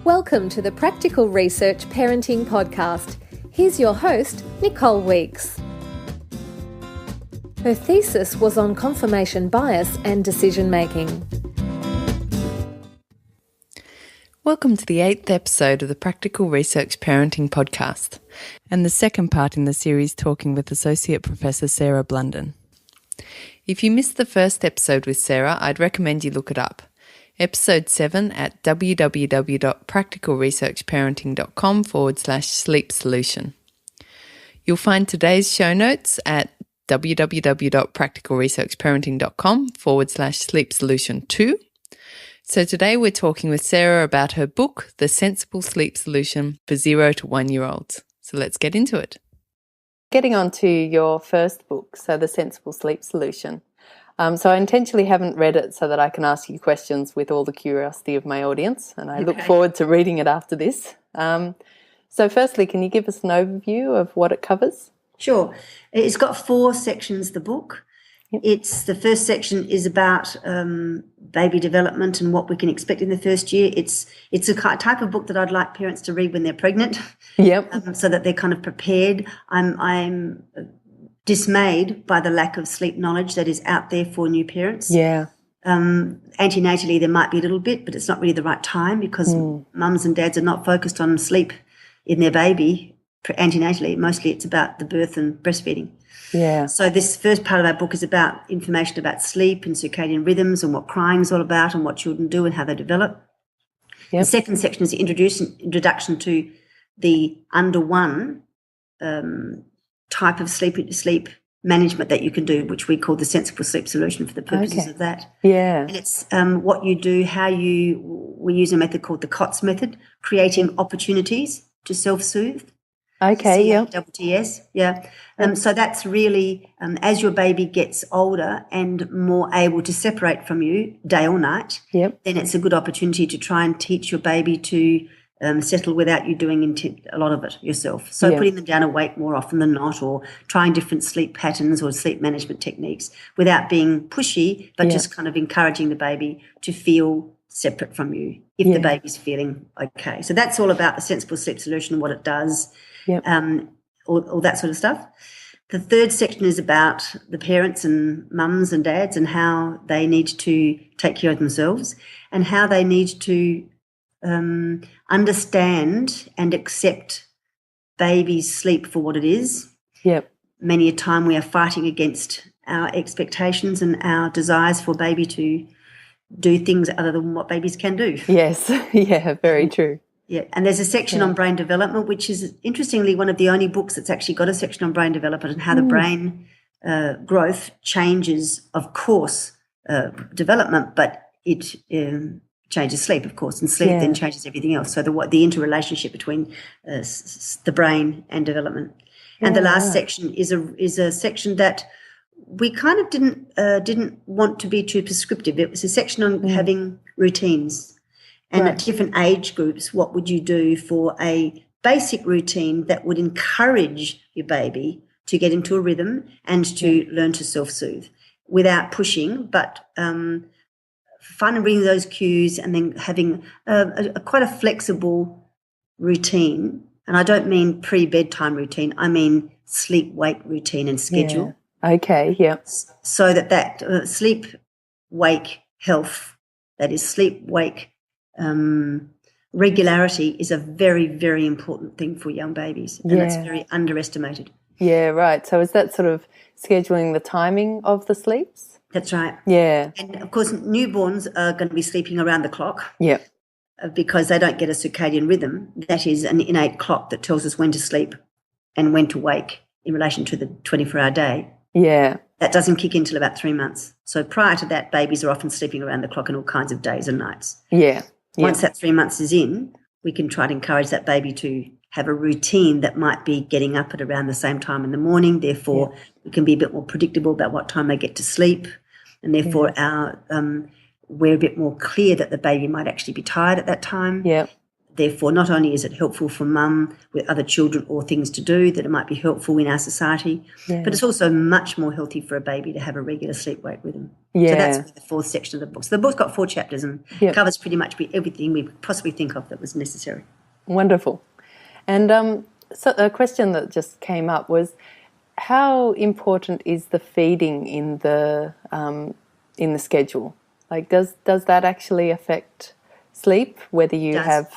Welcome to the Practical Research Parenting Podcast. Here's your host, Nicole Weeks. Her thesis was on confirmation bias and decision making. Welcome to the 8th episode of the Practical Research Parenting Podcast, and the second part in the series talking with Associate Professor Sarah Blunden. If you missed the first episode with Sarah, I'd recommend you look it up. Episode 7 at www.practicalresearchparenting.com/sleep solution. You'll find today's show notes at www.practicalresearchparenting.com/sleep solution 2. So today we're talking with Sarah about her book, The Sensible Sleep Solution for 0 to 1 year olds. So let's get into it. Getting on to your first book, so The Sensible Sleep Solution. So I intentionally haven't read it so that I can ask you questions with all the curiosity of my audience, and I look forward to reading it after this. So firstly, can you give us an overview of what it covers? Sure. It's got 4 sections, the book. Yep. The first section is about baby development and what we can expect in the first year. It's a type of book that I'd like parents to read when they're pregnant. Yep. So that they're kind of prepared. I'm dismayed by the lack of sleep knowledge that is out there for new parents. Yeah. Antenatally, there might be a little bit, but it's not really the right time because mums and dads are not focused on sleep in their baby antenatally. Mostly it's about the birth and breastfeeding. Yeah. So this first part of our book is about information about sleep and circadian rhythms and what crying is all about and what children do and how they develop. Yep. The second section is the introduction to the under one type of sleep management that you can do, which we call the sensible sleep solution for the purposes of that. Yeah. And it's what you do, we use a method called the COTS method, creating opportunities to self-soothe. Okay, yeah. COTS, yeah. So that's really, as your baby gets older and more able to separate from you day or night, Yep. then it's a good opportunity to try and teach your baby to settle without you doing a lot of it yourself. So putting them down awake more often than not, or trying different sleep patterns or sleep management techniques without being pushy, but just kind of encouraging the baby to feel separate from you if the baby's feeling okay. So that's all about the sensible sleep solution and what it does, all that sort of stuff. The third section is about the parents and mums and dads and how they need to take care of themselves and how they need to understand and accept baby's sleep for what it is. Yep. Many a time we are fighting against our expectations and our desires for baby to do things other than what babies can do. Yes. Yeah, very true. Yeah, and there's a section on brain development, which is interestingly one of the only books that's actually got a section on brain development and how the brain growth changes, of course, development, but it changes sleep, of course, and sleep then changes everything else. So the interrelationship between the brain and development. And the last section is a section that we kind of didn't want to be too prescriptive. It was a section on having routines. And at different age groups, what would you do for a basic routine that would encourage your baby to get into a rhythm and to learn to self-soothe without pushing, but finding reading those cues and then having quite a flexible routine. And I don't mean pre-bedtime routine. I mean sleep-wake routine and schedule. Yeah. Okay, yeah. So that sleep-wake health, that is sleep-wake regularity is a very, very important thing for young babies, and that's very underestimated. Yeah, right. So is that sort of scheduling the timing of the sleeps? That's right. Yeah. And, of course, newborns are going to be sleeping around the clock because they don't get a circadian rhythm. That is an innate clock that tells us when to sleep and when to wake in relation to the 24-hour day. Yeah. That doesn't kick in till about 3 months. So prior to that, babies are often sleeping around the clock in all kinds of days and nights. Yeah. Once that 3 months is in, we can try to encourage that baby to have a routine that might be getting up at around the same time in the morning. Therefore, we can be a bit more predictable about what time they get to sleep. And therefore, we're a bit more clear that the baby might actually be tired at that time. Yeah. therefore, not only is it helpful for mum with other children or things to do, that it might be helpful in our society, but it's also much more healthy for a baby to have a regular sleep wake rhythm. So that's the fourth section of the book. So the book's got 4 chapters and covers pretty much everything we could possibly think of that was necessary. Wonderful. And so a question that just came up was, how important is the feeding in the schedule? Like, does that actually affect sleep? Whether you have,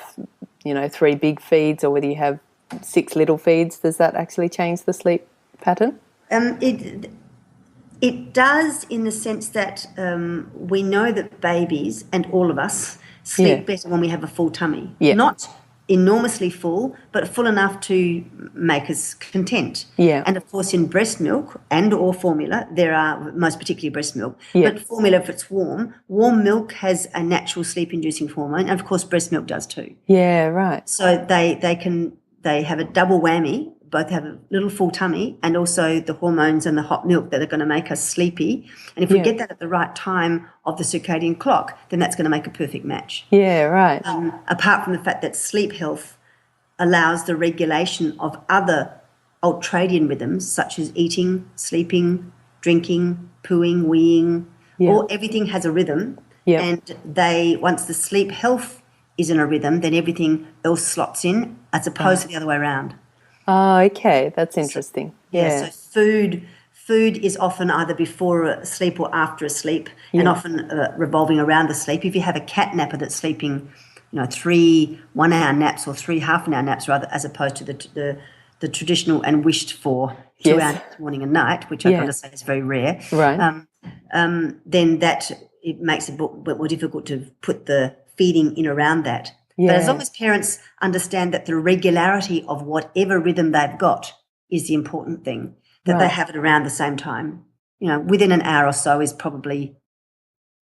3 big feeds or whether you have 6 little feeds, does that actually change the sleep pattern? It does, in the sense that we know that babies and all of us sleep better when we have a full tummy. Yeah. Not enormously full, but full enough to make us content. Yeah. And of course, in breast milk and or formula, there are, most particularly breast milk, but formula, if it's warm milk has a natural sleep-inducing hormone, and of course breast milk does too. Yeah, right. So they have a double whammy, both have a little full tummy and also the hormones and the hot milk that are going to make us sleepy. And if we get that at the right time of the circadian clock, then that's going to make a perfect match. Yeah, right. Apart from the fact that sleep health allows the regulation of other ultradian rhythms, such as eating, sleeping, drinking, pooing, weeing, or everything has a rhythm. Yeah. And once the sleep health is in a rhythm, then everything else slots in, as opposed to the other way around. Oh, okay. That's interesting. So food is often either before a sleep or after a sleep, and often revolving around the sleep. If you have a cat napper that's sleeping, 3 1-hour naps or 3 half-an-hour naps, rather, as opposed to the traditional and wished for 2 hours morning and night, which I've got to say is very rare. Right. Then it makes it a bit more difficult to put the feeding in around that. But as long as parents understand that the regularity of whatever rhythm they've got is the important thing, that they have it around the same time, within an hour or so is probably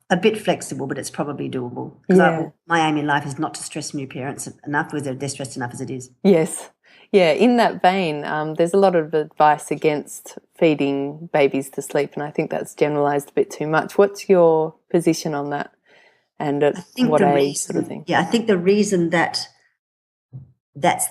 a bit flexible, but it's probably doable. Because my aim in life is not to stress new parents enough, because they're stressed enough as it is. Yes. Yeah, in that vein, there's a lot of advice against feeding babies to sleep, and I think that's generalised a bit too much. What's your position on that? And at what age, sort of thing? Yeah, I think the reason that's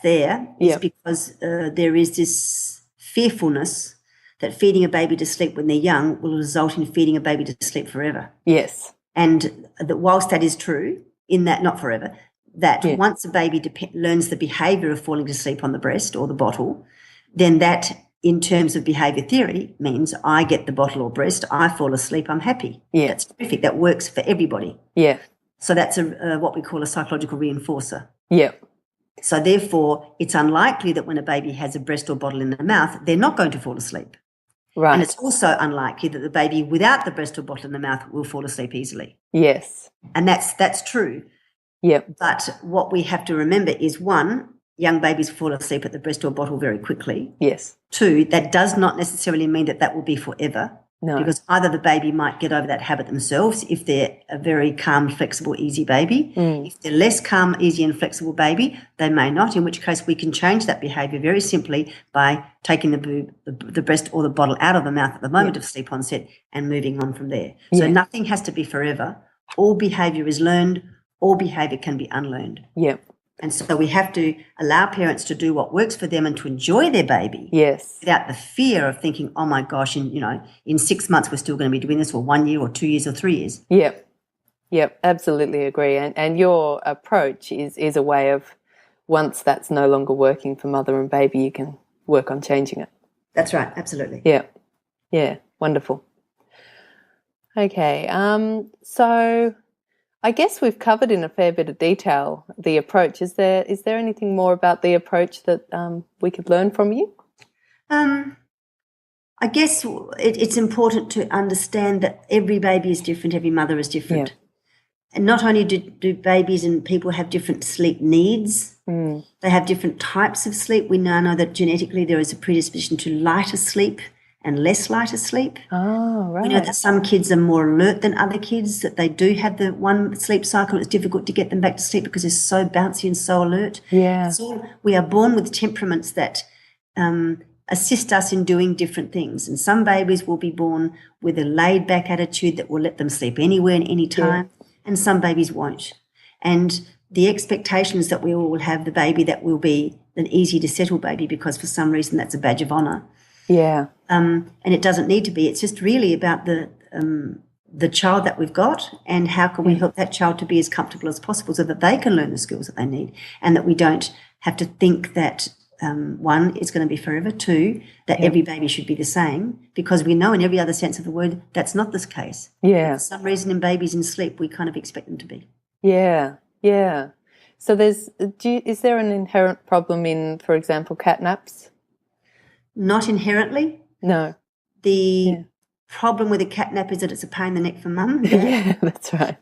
there is because there is this fearfulness that feeding a baby to sleep when they're young will result in feeding a baby to sleep forever. Yes. And whilst that is true, in that not forever, that once a baby learns the behaviour of falling to sleep on the breast or the bottle, then that, in terms of behaviour theory, means I get the bottle or breast, I fall asleep, I'm happy. Yeah. That's terrific. That works for everybody. Yeah. So that's what we call a psychological reinforcer. Yeah. So therefore, it's unlikely that when a baby has a breast or bottle in their mouth, they're not going to fall asleep. Right. And it's also unlikely that the baby without the breast or bottle in the mouth will fall asleep easily. Yes. And that's true. Yeah. But what we have to remember is, 1, young babies fall asleep at the breast or bottle very quickly. Yes. 2, that does not necessarily mean that will be forever. No. Because either the baby might get over that habit themselves if they're a very calm, flexible, easy baby. If they're less calm, easy and flexible baby, they may not, in which case we can change that behaviour very simply by taking the breast or the bottle out of the mouth at the moment of sleep onset and moving on from there. So nothing has to be forever. All behaviour is learned. All behaviour can be unlearned. Yep. And so we have to allow parents to do what works for them and to enjoy their baby. Yes. Without the fear of thinking, oh my gosh, in 6 months we're still going to be doing this, or 1 year or 2 years or 3 years. Yep. Yep, absolutely agree. And your approach is a way of, once that's no longer working for mother and baby, you can work on changing it. That's right, absolutely. Yeah. Yeah, wonderful. Okay, so I guess we've covered in a fair bit of detail the approach. Is there anything more about the approach that we could learn from you? I guess it's important to understand that every baby is different, every mother is different. Yeah. And not only do babies and people have different sleep needs, they have different types of sleep. We now know that genetically there is a predisposition to lighter sleep and less lighter sleep. Oh, right. We know that some kids are more alert than other kids, that they do have the one sleep cycle. It's difficult to get them back to sleep because they're so bouncy and so alert. Yeah. So we are born with temperaments that assist us in doing different things. And some babies will be born with a laid-back attitude that will let them sleep anywhere and any time, and some babies won't. And the expectation is that we all will have the baby that will be an easy to settle baby because for some reason that's a badge of honour. Yeah. And it doesn't need to be. It's just really about the child that we've got and how can we help that child to be as comfortable as possible so that they can learn the skills that they need and that we don't have to think that, one, it's going to be forever, two, that every baby should be the same, because we know in every other sense of the word that's not the case. Yeah. For some reason in babies in sleep we kind of expect them to be. Yeah, yeah. So is there an inherent problem in, for example, catnaps? Not inherently. No. The problem with a catnap is that it's a pain in the neck for mum. Yeah, that's right.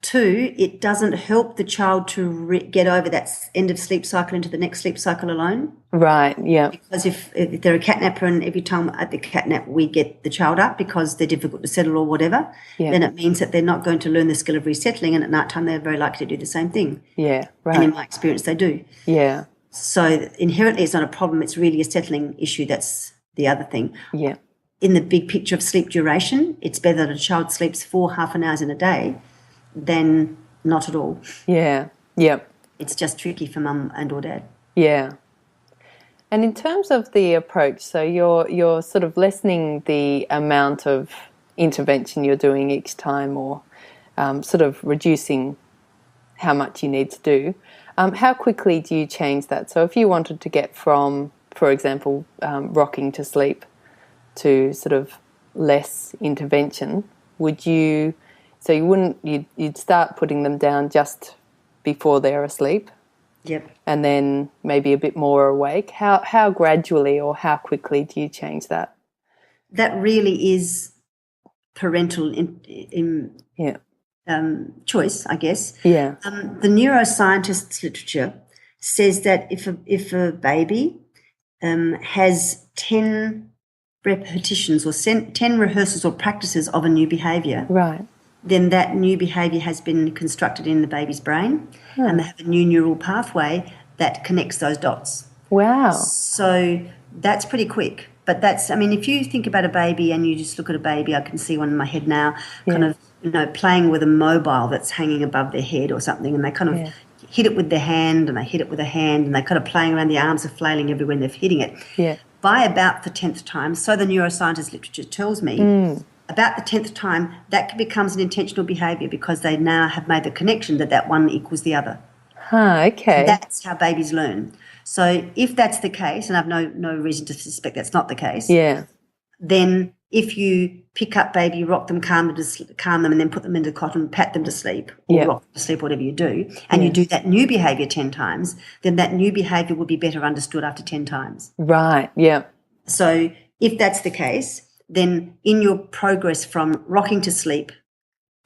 Two, it doesn't help the child to get over that end of sleep cycle into the next sleep cycle alone. Right, yeah. Because if they're a catnapper and every time at the catnap we get the child up because they're difficult to settle or whatever, then it means that they're not going to learn the skill of resettling, and at night time they're very likely to do the same thing. Yeah, right. And in my experience they do. Yeah. So inherently it's not a problem, it's really a settling issue. That's the other thing. Yeah. In the big picture of sleep duration, it's better that a child sleeps 4 half an hours in a day than not at all. Yeah, yep. It's just tricky for mum and or dad. Yeah. And in terms of the approach, so you're sort of lessening the amount of intervention you're doing each time, or sort of reducing how much you need to do. How quickly do you change that? So if you wanted to get from, for example, rocking to sleep to sort of less intervention, would you... So you'd start putting them down just before they're asleep. Yep. And then maybe a bit more awake. How gradually or how quickly do you change that? That really is parental choice, I guess. Yeah. The neuroscientists' literature says that if a baby has 10 repetitions or 10 rehearsals or practices of a new behaviour, right, then that new behaviour has been constructed in the baby's brain and they have a new neural pathway that connects those dots. Wow. So that's pretty quick. But if you think about a baby and you just look at a baby, I can see one in my head now, kind of, playing with a mobile that's hanging above their head or something, and they kind of hit it with their hand and they hit it with a hand and they're kind of playing around, the arms are flailing everywhere and they're hitting it. Yeah. By about the 10th time, so the neuroscientist literature tells me, about the 10th time, that becomes an intentional behaviour because they now have made the connection that one equals the other. Okay. And that's how babies learn. So if that's the case, and I've no reason to suspect that's not the case, then if you pick up baby, rock them, calm them, and then put them into cotton, pat them to sleep, or rock them to sleep, whatever you do, and you do that new behaviour 10 times, then that new behaviour will be better understood after 10 times. Right, yeah. So if that's the case, then in your progress from rocking to sleep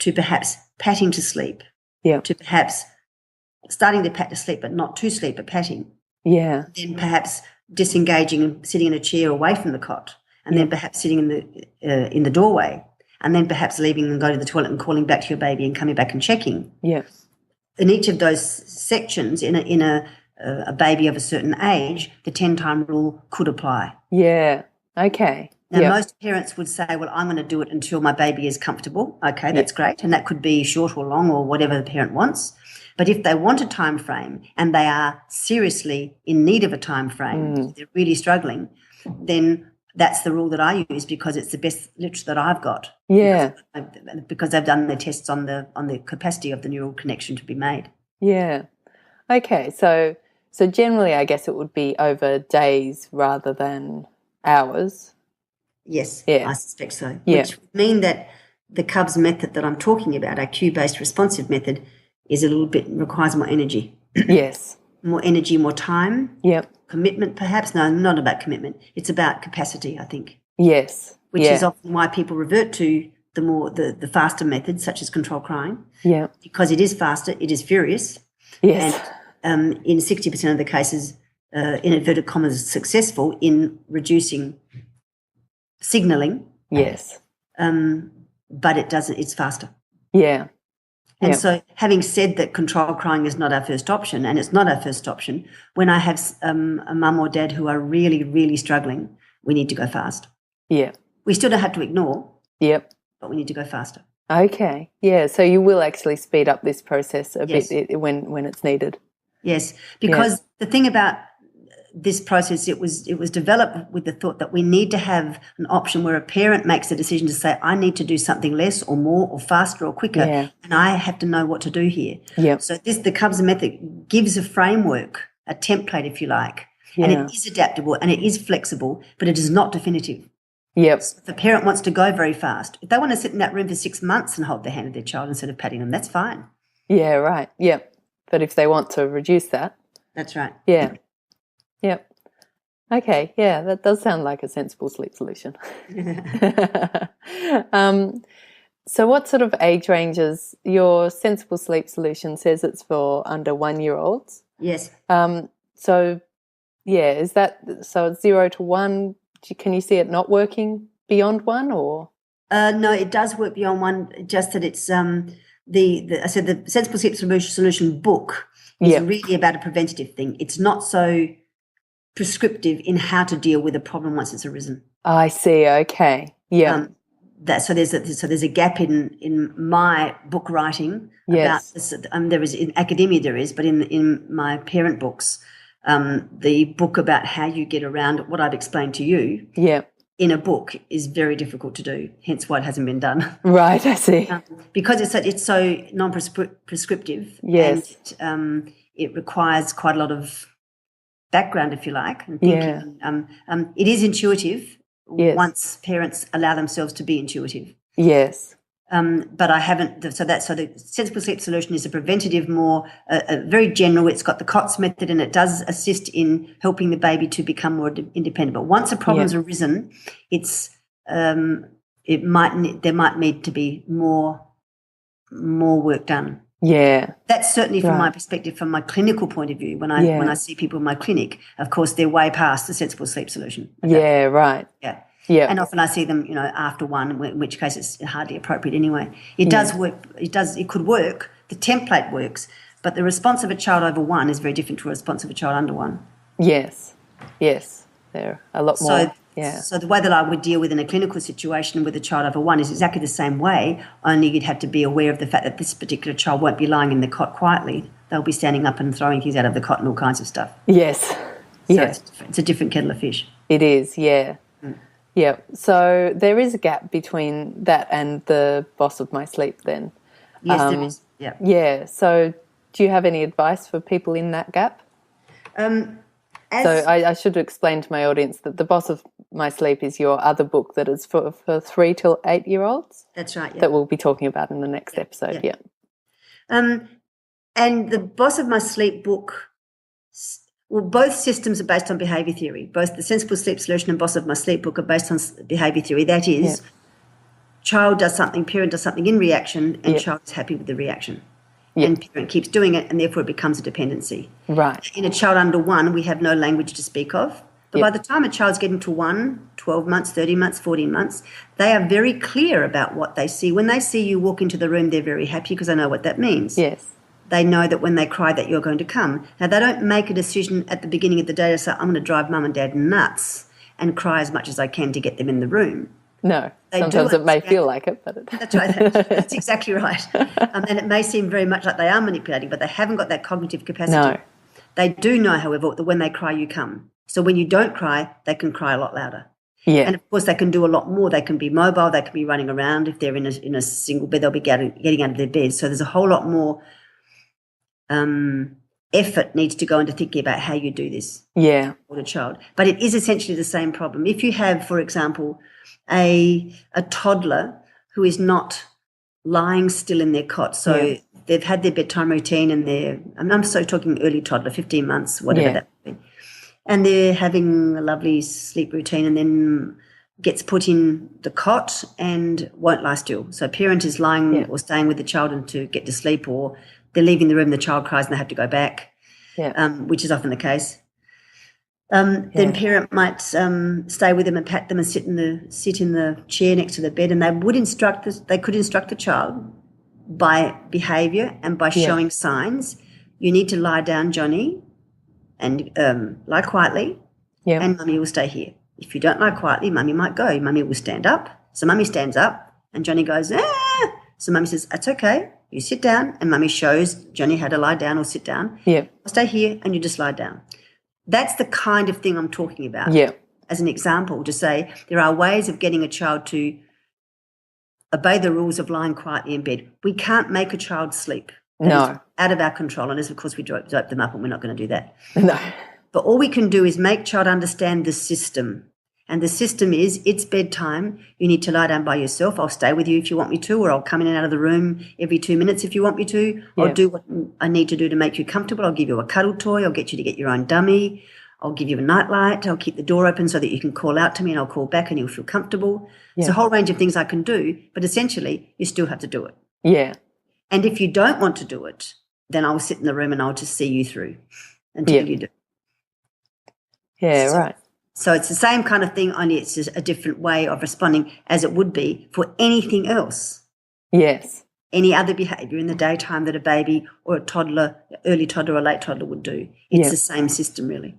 to perhaps patting to sleep, to perhaps starting to pat to sleep but not to sleep but patting, then perhaps disengaging and sitting in a chair away from the cot, and then perhaps sitting in the doorway, and then perhaps leaving and going to the toilet and calling back to your baby and coming back and checking. Yes. In each of those sections, in a baby of a certain age, the 10-time rule could apply. Yeah. Okay. Now, most parents would say, well, I'm going to do it until my baby is comfortable. Okay, that's great. And that could be short or long or whatever the parent wants. But if they want a time frame and they are seriously in need of a time frame, they're really struggling, then that's the rule that I use because it's the best literature that I've got. Yeah. Because they've done their tests on the capacity of the neural connection to be made. Yeah. Okay. So generally, I guess it would be over days rather than hours. Yes, yeah. I suspect so. Yeah. Which would mean that the Cubs method that I'm talking about, our cue-based responsive method, requires more energy. Yes. More energy, more time. Yep. Commitment, perhaps. No, not about commitment. It's about capacity, I think. Yes. Which is often why people revert to the faster methods, such as controlled crying. Yeah. Because it is faster, it is furious. Yes. And in 60% of the cases, in inverted commas, successful in reducing signalling. Yes. But it's faster. Yeah. And so having said that controlled crying is not our first option, and it's not our first option, when I have a mum or dad who are really, really struggling, we need to go fast. Yeah. We still don't have to ignore. Yep. But we need to go faster. Okay. Yeah. So you will actually speed up this process a Yes. bit when it's needed. Yes, because the thing about this process, it was developed with the thought that we need to have an option where a parent makes a decision to say, I need to do something less or more or faster or quicker, and I have to know what to do here. Yep. So the Cubs method gives a framework, a template, if you like, and it is adaptable and it is flexible, but it is not definitive. Yep. So if the parent wants to go very fast, if they want to sit in that room for 6 months and hold the hand of their child instead of patting them, that's fine. Yeah, right. Yep. But if they want to reduce that. That's right. Yeah. Yep. Okay. Yeah, that does sound like a sensible sleep solution. So what sort of age ranges? Your sensible sleep solution says it's for under 1-year-olds. Yes. So, yeah, is that so? It's 0 to 1. Can you see it not working beyond 1, or? No, it does work beyond 1. Just that it's I said the sensible sleep solution book is really about a preventative thing. It's not so prescriptive in how to deal with a problem once it's arisen. I see. Okay. Yeah. So there's a gap in my book writing about this. There is in academia but in my parent books, the book about how you get around what I've explained to you in a book is very difficult to do. Hence why it hasn't been done. Right, I see. Because it's so non-prescriptive. Yes. And it requires quite a lot of background, if you like, and thinking. It is intuitive. Yes. Once parents allow themselves to be intuitive. Yes. But I haven't. So the sensible sleep solution is a preventative, more very general. It's got the COTS method, and it does assist in helping the baby to become more independent. But once a problem's arisen, there might need to be more work done. Yeah, that's certainly from my perspective, from my clinical point of view. When I see people in my clinic, of course, they're way past the sensible sleep solution. Okay? Yeah, right. Yeah. Yeah. And often I see them, after 1, in which case it's hardly appropriate anyway. It does work. It could work. The template works, but the response of a child over 1 is very different to a response of a child under 1. Yes. Yes. They're a lot more. So the way that I would deal with in a clinical situation with a child over 1 is exactly the same way, only you'd have to be aware of the fact that this particular child won't be lying in the cot quietly. They'll be standing up and throwing things out of the cot and all kinds of stuff. Yes. So it's a different kettle of fish. It is, yeah. Yeah, so there is a gap between that and the boss of my sleep then. Yes, there is, yeah. Yeah, so do you have any advice for people in that gap? So I should explain to my audience that the boss of my sleep is your other book that is for 3 till 8-year-olds. That's right, yeah. That we'll be talking about in the next episode, yeah. And the boss of my sleep book... Well, both systems are based on behaviour theory. Both the sensible sleep solution and boss of my sleep book are based on behaviour theory. That is, child does something, parent does something in reaction, and child is happy with the reaction. And parent keeps doing it, and therefore it becomes a dependency. Right. In a child under 1, we have no language to speak of. But by the time a child's getting to 1, 12 months, 30 months, 14 months, they are very clear about what they see. When they see you walk into the room, they're very happy because they know what that means. Yes. They know that when they cry that you're going to come. Now, they don't make a decision at the beginning of the day to say, I'm going to drive mum and dad nuts and cry as much as I can to get them in the room. No, sometimes it may feel like it. But That's right. That's exactly right. And it may seem very much like they are manipulating, but they haven't got that cognitive capacity. No. They do know, however, that when they cry, you come. So when you don't cry, they can cry a lot louder. Yeah. And, of course, they can do a lot more. They can be mobile. They can be running around. If they're in a single bed, they'll be getting out of their bed. So there's a whole lot more effort needs to go into thinking about how you do this for the child. But it is essentially the same problem. If you have, for example, a toddler who is not lying still in their cot, so they've had their bedtime routine and I'm so talking early toddler, 15 months, whatever that would be, and they're having a lovely sleep routine and then gets put in the cot and won't lie still. So parent is lying or staying with the child and to get to sleep, or they're leaving the room, the child cries and they have to go back, which is often the case. Then parent might stay with them and pat them and sit in the chair next to the bed, and they could instruct the child by behaviour and by showing signs. You need to lie down, Johnny, and lie quietly, and mummy will stay here. If you don't lie quietly, mummy might go. Mummy will stand up. So mummy stands up and Johnny goes, ah! So mummy says, that's okay. You sit down, and mummy shows Johnny how to lie down or sit down. Yeah. I'll stay here and you just lie down. That's the kind of thing I'm talking about. Yeah. As an example, to say there are ways of getting a child to obey the rules of lying quietly in bed. We can't make a child sleep. That is out of our control, unless, of course, we dope them up, and we're not going to do that. No. But all we can do is make child understand the system. And the system is, it's bedtime. You need to lie down by yourself. I'll stay with you if you want me to, or I'll come in and out of the room every 2 minutes if you want me to. Yeah. I'll do what I need to do to make you comfortable. I'll give you a cuddle toy. I'll get you to get your own dummy. I'll give you a nightlight. I'll keep the door open so that you can call out to me, and I'll call back and you'll feel comfortable. Yeah. It's a whole range of things I can do, but essentially you still have to do it. Yeah. And if you don't want to do it, then I'll sit in the room and I'll just see you through until you do. Yeah, right. So it's the same kind of thing, only it's just a different way of responding, as it would be for anything else. Yes. Any other behaviour in the daytime that a baby or a toddler, early toddler or late toddler would do. It's the same system, really.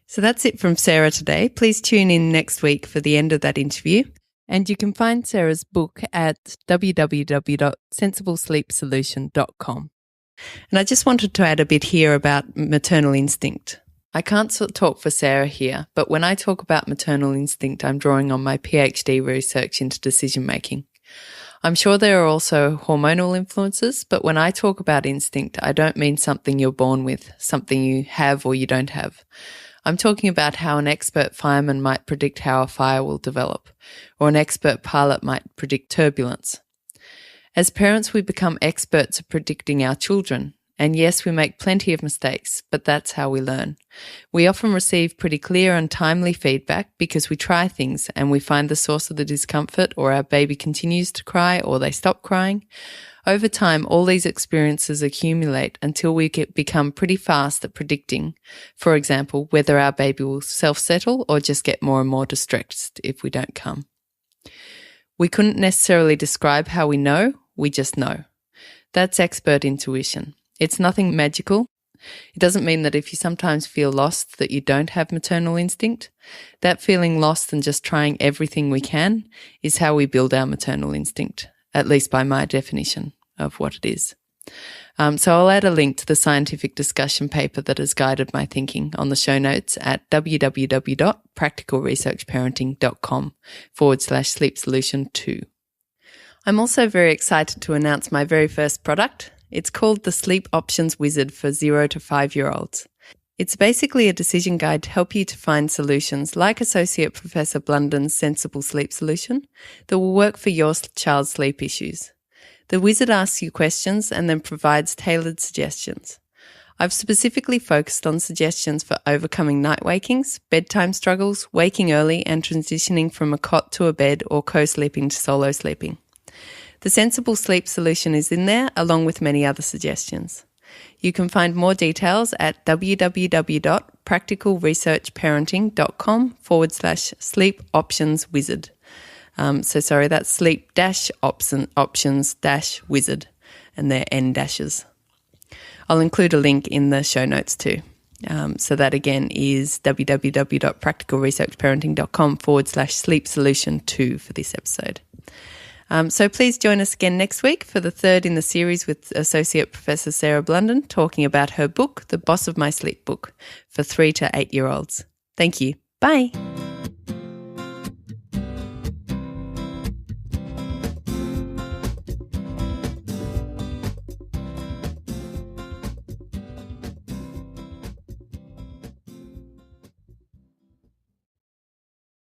So that's it from Sarah today. Please tune in next week for the end of that interview. And you can find Sarah's book at www.sensiblesleepsolution.com. And I just wanted to add a bit here about maternal instinct. I can't talk for Sarah here, but when I talk about maternal instinct, I'm drawing on my PhD research into decision making. I'm sure there are also hormonal influences, but when I talk about instinct, I don't mean something you're born with, something you have or you don't have. I'm talking about how an expert fireman might predict how a fire will develop, or an expert pilot might predict turbulence. As parents, we become experts at predicting our children. And yes, we make plenty of mistakes, but that's how we learn. We often receive pretty clear and timely feedback because we try things and we find the source of the discomfort, or our baby continues to cry or they stop crying. Over time, all these experiences accumulate until we become pretty fast at predicting, for example, whether our baby will self-settle or just get more and more distressed if we don't come. We couldn't necessarily describe how we know, we just know. That's expert intuition. It's nothing magical. It doesn't mean that if you sometimes feel lost that you don't have maternal instinct. That feeling lost and just trying everything we can is how we build our maternal instinct, at least by my definition of what it is. So I'll add a link to the scientific discussion paper that has guided my thinking on the show notes at www.practicalresearchparenting.com/sleep-solution2. I'm also very excited to announce my very first product. It's called the Sleep Options Wizard for 0 to 5-year-olds. It's basically a decision guide to help you to find solutions like Associate Professor Blunden's Sensible Sleep Solution that will work for your child's sleep issues. The wizard asks you questions and then provides tailored suggestions. I've specifically focused on suggestions for overcoming night wakings, bedtime struggles, waking early and transitioning from a cot to a bed or co-sleeping to solo sleeping. The Sensible Sleep Solution is in there, along with many other suggestions. You can find more details at www.practicalresearchparenting.com/sleep options wizard. That's sleep-options-wizard, and they're N dashes. I'll include a link in the show notes too. So that again is www.practicalresearchparenting.com/sleep solution 2 for this episode. So please join us again next week for the third in the series with Associate Professor Sarah Blunden talking about her book, The Boss of My Sleep Book, for 3 to 8-year-olds. Thank you. Bye.